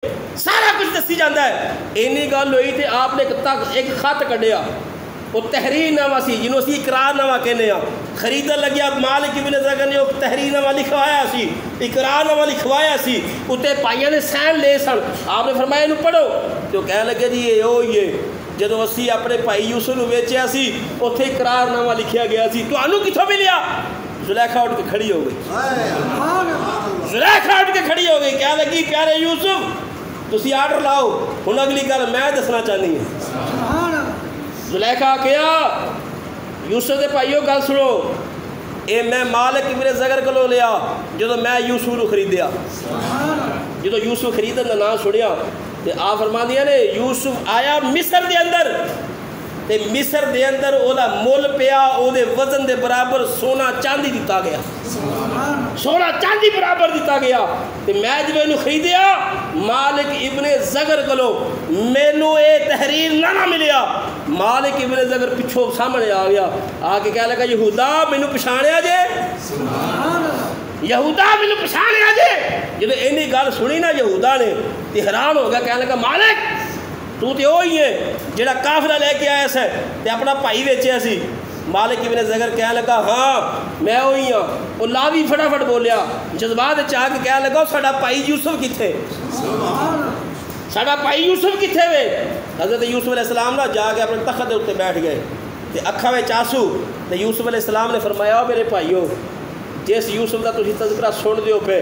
سارا کچھ دسی جاتا ہے. اینی گل ہوئی تو آپ نے ایک خط کڈیا, وہ تحریر نامہ سی جنہوں اسی اقرار نامہ کہنے ہیں. خریدن لگیا مالک ابن زگر نے وہ تحریر نامہ لکھوایا سی, اقرار نامہ لکھوایا سی, اتنے پائیاں نے سین لے سن. آپ نے فرمایا انہوں پڑھو, تو کہنے لگے جی یہ ہوئی ہے جدو اسی اپنے بھائی یوسف نو ویچیا سی اتنے اقرار نامہ لکھیا گیا سی. تو انہوں کتوں ملیا؟ زلیخا اٹھ کے کھڑی ہو گئی. زلیخا اٹھ کے کھڑی ہو گئی, کہنے لگی پیارے یوسف تسی آرڈر لاؤ, ہن اگلی گل میں دسنا چاہنی ہے. زلیخا کیا یوسف دے بھائیو گل سنو, اے میں مالک ابن زگر کو لیا جدو میں یوسف نو خریدیا. جدو یوسف خریدن دا نام سنیا تے آپ فرما دیا نے یوسف آیا مصر دے اندر, تے مصر دے اندر او دا مول پیا او دے وزن دے برابر سونا چاندی دیتا گیا, سونا چاندی برابر دیتا گیا. تے میں جب انہوں خریدیا مالک ابن زگر کلو مینو اے تحریر نہ ملیا. مالک ابن زگر پچھو سامنے آ گیا, آ کے کہہ لگا یہودا مینو پچھاڑیا جے, یہودا مینو پچھاڑیا جے. جب اینی گل سنی نا یہودا نے تے حیران ہو گیا, کہنے لگا مالک تو تے وہی ہے جڑا قافلہ لے کے آیا سے تے اپنا بھائی ویچیا سی. مالک ابن زگر کہنے لگا ہاں میں وہی ہوں. وہ لاوی فٹافٹ بولیا جذبات چاہ کے کہنے لگا ساڈا بھائی یوسف کتھے, ساڈا بھائی یوسف کتھے وے. حضرت یوسف علیہ السلام نہ جا کے اپنے تخت دے اتنے بیٹھ گئے تے اکھاں وچ آنسو. تے یوسف علیہ السلام نے فرمایا میرے بھائیو جس یوسف دا تسی تذکرہ سن دیو پے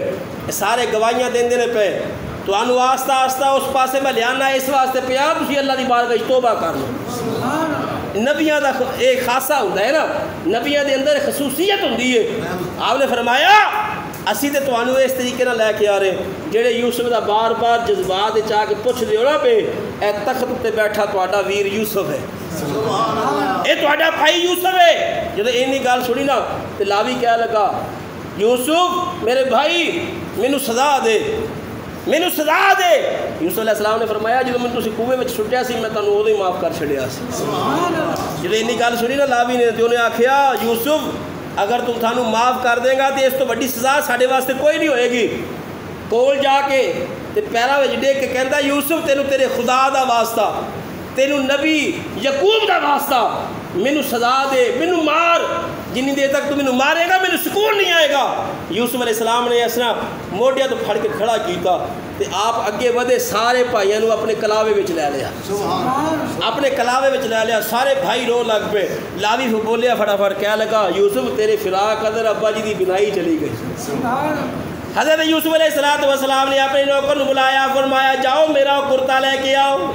سارے گواہیاں دیندے نے پے, تو انو آستہ آستہ اس پاسے میں لیانا اس واسطے پیا تسی اللہ دی بارگاہ توبہ کر لو. نبیاں دا ایک خاصہ ہوتا ہے نا, نبیاں دے اندر خصوصیت ہوندی ہے. آپ نے فرمایا اسی تے تانوں اس طریقے نال لے کے آ رہے جڑے یوسف دا بار بار جذبات چاہ کے پوچھ دیو نا پہ اے تخت تے بیٹھا تہاڈا ویر یوسف ہے, اے تہاڈا بھائی یوسف ہے. جدوں اینی گل سنی نا تے لاوی کہہ لگا یوسف میرے بھائی مینوں سزا دے, مینوں سزا دے. یوسف علیہ السلام نے فرمایا جدوں میں تسی کنویں وچ سٹیا سی میں تانوں اودوں ہی معاف کر چھڈیا سی. جدوں اینی گل سنی نا لاوی نے تے انہیں آکھیا یوسف اگر تم تھانوں معاف کر دے گا تو اس تو بڑی سزا ساڈے واسطے کوئی نہیں ہوئے گی. کول جا کے تے پیراں وچ ڈیگ کے کہندا یوسف تینوں تیرے خدا دا واسطہ, تینوں نبی یعقوب دا واسطہ مینوں سزا دے, مینوں مار, جنی دیر تک تو مینوں مارے گا مینوں سکون نہیں آئے گا. یوسف علیہ السلام نے اس طرح موڈیا تو پھڑ کے کھڑا کیتا تے آپ اگے ودے سارے بھائیاں نوں اپنے کلاوے وچ لے لیا, اپنے کلاوے وچ لے لیا. سارے بھائی رو لگ پے. لاوی بولیا فٹافٹ کہہ لگا یوسف تیرے فراق قدر ابا جی دی بنائی چلی گئی. حضرت یوسف علیہ السلام نے اپنے نوکر نوں بلایا, فرمایا جاؤ میرا وہ کرتا لے کے آؤ,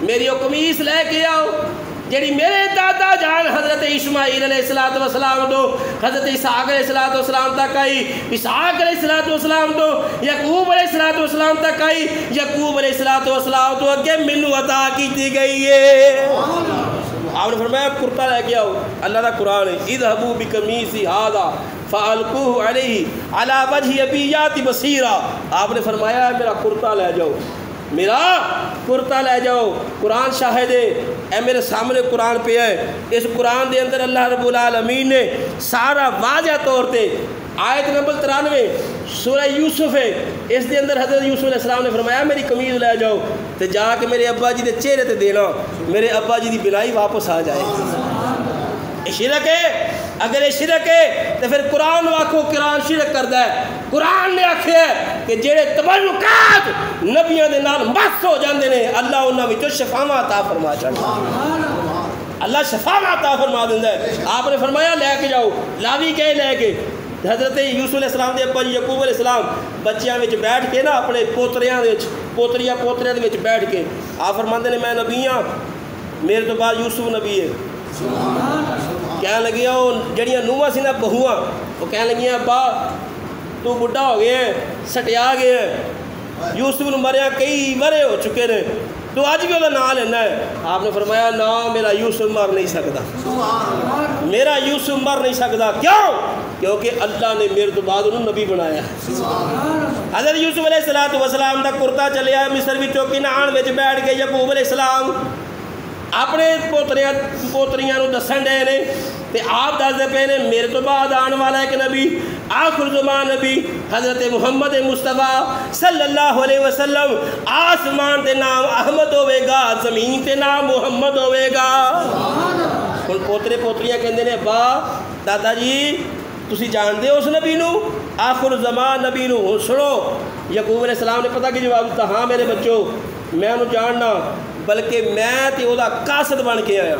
میری وہ قمیص لے کے آؤ جڑی میرے دادا جان حضرت اسماعیل علیہ السلام تو حضرت اسحاق علیہ السلام تک آئی, اسحاق علیہ السلام تو یعقوب علیہ السلام تک آئی, یعقوب علیہ السلام تو اگے مینوں عطا کی گئی ہے. آپ نے فرمایا کرتا لے کے آؤ. اللہ کا قرآن ہے اذهبوا بقمیصی ھذا فالقوه علیہ علی وجہ ابی یاتی بصیرا. آپ نے فرمایا میرا کرتا لے جاؤ, میرا کرتا لے جاؤ. قرآن شاہد ہے, اے میرے سامنے قرآن پہ ہے. اس قرآن دے اندر اللہ رب العالمین نے سارا واضح طور تے آیت نمبر 93 سورہ یوسف ہے, اس دے اندر حضرت یوسف علیہ السلام نے فرمایا میری قمیض لے جاؤ تے جا کے میرے ابا جی دے چہرے تے دینا, میرے ابا جی دی بلائی واپس آ جائے. شرک ہے, اگر یہ شرک ہے تو پھر قرآن واقعو قرآن شرک کرتا ہے. قرآن نے آکھیا ہے کہ جڑے تبرکات نبیوں دے نال مس ہو جاندے نے اللہ انہاں وچوں شفاواں عطا فرما چھڈدا, اللہ شفاواں عطا فرما دیندا ہے. آپ نے فرمایا لے کے جاؤ. لاوی گئے لے کے. حضرت یوسف علیہ السلام دے ابا جی یعقوب علیہ السلام بچیاں وچ بیٹھ کے نا اپنے پوتریاں دے وچ پوتریاں دے وچ بیٹھ کے آپ فرماندے نے میں نبی ہاں, میرے تو بعد یوسف نبی ہے. کہنے لگیاں وہ جڑیاں نوہاں سی نا بہواں وہ کہنے لگیاں ابا تو بڈھا ہو گیا ہے, سٹیا گیا ہے, یوسف نو مریا کئی ورے ہو چکے نے, تو اج بھی وہ نام لینا ہے. آپ نے فرمایا نا میرا یوسف مر نہیں سکتا, میرا یوسف مر نہیں سکتا. کیوں؟ کیونکہ اللہ نے میرے تو بعد انہوں نبی بنایا. حضرت یوسف علیہ السلام دا کرتا چلیا مصر بھی چوکی نان وچ بیٹھ کے یعقوب علیہ السلام اپنے پوتریاں نو دسن ڈے نے تے آپ دسدے پے نے میرے تو بعد آن والا ایک نبی آخر زمان نبی حضرت محمد مصطفیٰ صلی اللہ علیہ وسلم، آسمان تے نام احمد ہوئے گا، زمین تے نام محمد ہوئے گا۔ ہن پوترے پوتریاں کہندے نے با دادا جی تسی جان دے اس نبی نو آخر زمان نبی نو؟ ہن سنو یعقوب علیہ السلام نے پتہ کی جواب دیتا، ہاں میرے بچوں میں انہوں جاننا، بلکہ میں تے اودا قاصد بن کے آیا،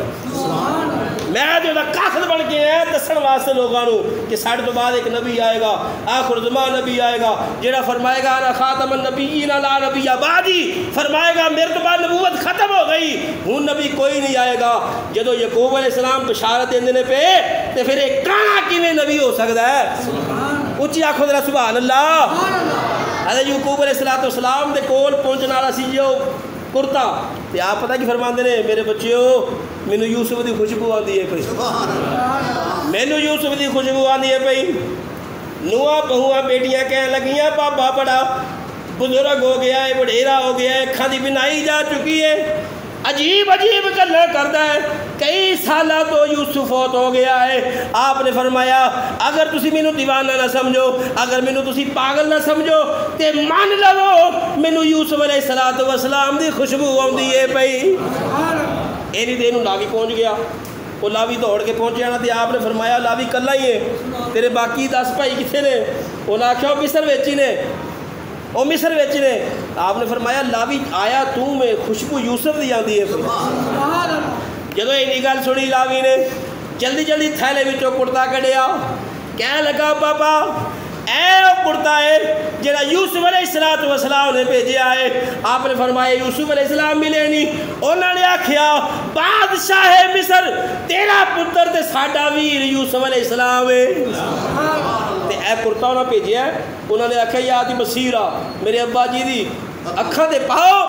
میں تے اودا قاصد بن کے آیا دسن واسطے لوگاں نو کہ ساڈے تو بعد ایک نبی آئے گا، آخر زمان نبی آئے گا جڑا فرمائے گا انا خاتم النبیین لا نبی بعدی، فرمائے گا میرے تو بعد نبوت ختم ہو گئی، ہن نبی کوئی نہیں آئے گا۔ جدو یعقوب علیہ السلام بشارت دیندے پے تے پھر ایک کانا کیویں نبی ہو سکدا ہے؟ اچھی آکھو ذرا سبحان اللہ۔ حضرت یعقوب علیہ السلام دے کول پہنچن والا سی جو کرتا تے آپ پتہ کی فرماندے نے میرے بچیو مینوں یوسف دی خوشبو آندی ہے پئی، مینوں یوسف دی خوشبو آندی ہے پئی۔ نواں بہواں بیٹیاں کہن لگیاں بابا بڑا بزرگ ہو گیا ہے، وڈیرا ہو گیا ہے، اکھاں دی بینائی جا چکی ہے، عجیب عجیب گلاں کردا ہے، کئی سالہ تو یوسف فوت ہو گیا ہے۔ آپ نے فرمایا اگر تسی مینوں دیوانہ نہ سمجھو، اگر مینوں تسی پاگل نہ سمجھو تے مان لو مینوں یوسف علیہ السلام دی خوشبو آندی ہے پئی۔ اینی دے نوں لاوی پہنچ گیا، وہ لاوی دوڑ کے پہنچیا نا تے آپ نے فرمایا لاوی کلا ہی ہے، تیرے باقی 10 بھائی کتنے نے؟ انہاں آکھیا وہ مصر وچ ہی نے، وہ مصر وچ نے۔ آپ نے فرمایا لاوی آیا تو میں خوشبو یوسف دی آندی ہے پئی۔ جدو اینی گل سنی لاوی نے جلدی جلدی تھیلے وچوں کرتا کڈیا، کہنے لگا بابا اے وہ کرتا ہے جڑا یوسف علیہ السلام نے بھیجیا ہے۔ آپ نے فرمایا یوسف علیہ السلام ملے نہیں، انہوں نے آکھیا بادشاہ مصر تیرا پتر تے ساڈا ویر یوسف علیہ السلام ہے۔ تے اے کرتا انہوں نے بھیجیا ہے، انہوں نے آکھیا یا دی بصیرہ میرے ابا جی دی اکھاں تے پاؤ۔